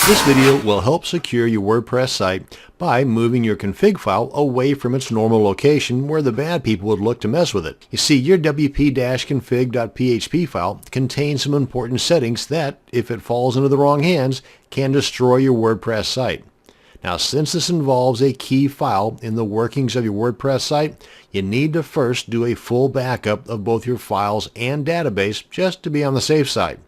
This video will help secure your WordPress site by moving your config file away from its normal location where the bad people would look to mess with it. You see, your wp-config.php file contains some important settings that, if it falls into the wrong hands, can destroy your WordPress site. Now, since this involves a key file in the workings of your WordPress site, you need to first do a full backup of both your files and database just to be on the safe side.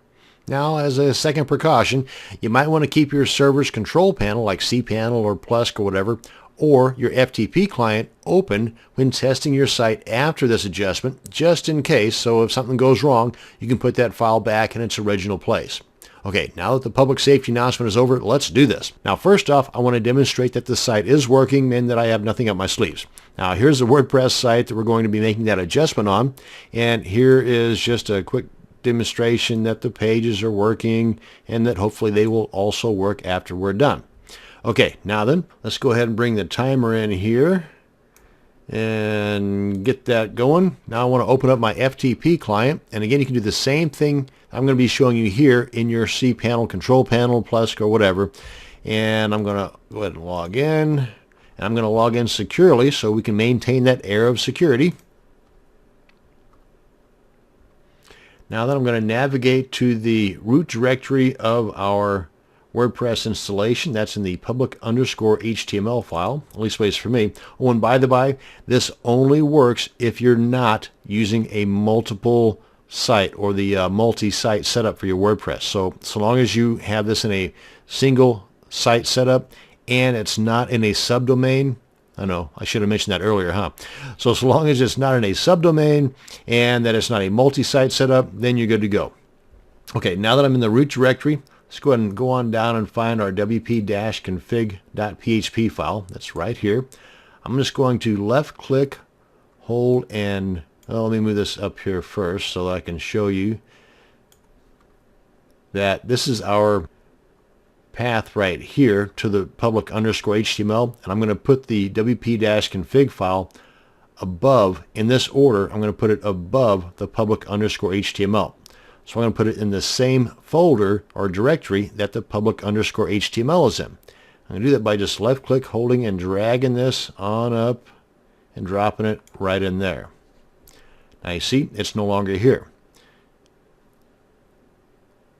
Now, as a second precaution, you might want to keep your server's control panel like cPanel or Plusk or whatever, or your FTP client open when testing your site after this adjustment, just in case, so if something goes wrong, you can put that file back in its original place. Okay, now that the public safety announcement is over, let's do this. Now, first off, I want to demonstrate that the site is working and that I have nothing up my sleeves. Now, here's the WordPress site that we're going to be making that adjustment on, and here is just a quick demonstration that the pages are working and that hopefully they will also work after we're done. Okay, now then, let's go ahead and bring the timer in here and get that going. Now I want to open up my FTP client, and again, you can do the same thing I'm going to be showing you here in your cPanel, control panel, Plusk, or whatever. And I'm going to go ahead and log in, and I'm going to log in securely so we can maintain that air of security. Now then, I'm going to navigate to the root directory of our WordPress installation. That's in the public_HTML file, at least ways for me. Oh, and by the by, this only works if you're not using a multiple site or the multi-site setup for your WordPress. So long as you have this in a single site setup and it's not in a subdomain, I know, I should have mentioned that earlier, huh? So long as it's not in a subdomain and that it's not a multi-site setup, then you're good to go. Okay, now that I'm in the root directory, let's go ahead and go on down and find our wp-config.php file. That's right here. I'm just going to left-click, hold, and let me move this up here first so that I can show you that this is our path right here to the public_HTML, and I'm going to put the wp-config file above, in this order, I'm going to put it above the public_HTML. So I'm going to put it in the same folder or directory that the public_HTML is in. I'm going to do that by just left click, holding, and dragging this on up and dropping it right in there. Now you see, it's no longer here.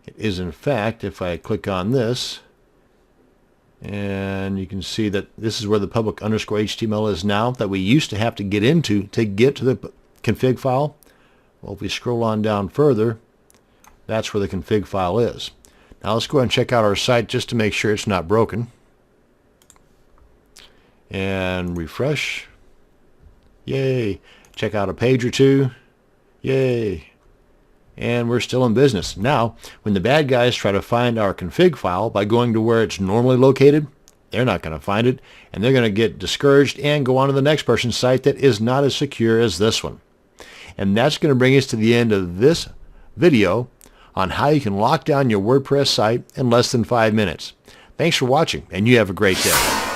It is, in fact, if I click on this, and you can see that this is where the public_HTML is now that we used to have to get into to get to the config file. Well, if we scroll on down further, that's where the config file is. Now let's go ahead and check out our site just to make sure it's not broken. And refresh. Yay. Check out a page or two. Yay. And we're still in business. Now, when the bad guys try to find our config file by going to where it's normally located, they're not going to find it, and they're going to get discouraged and go on to the next person's site that is not as secure as this one. And that's going to bring us to the end of this video on how you can lock down your WordPress site in less than 5 minutes. Thanks for watching, and you have a great day.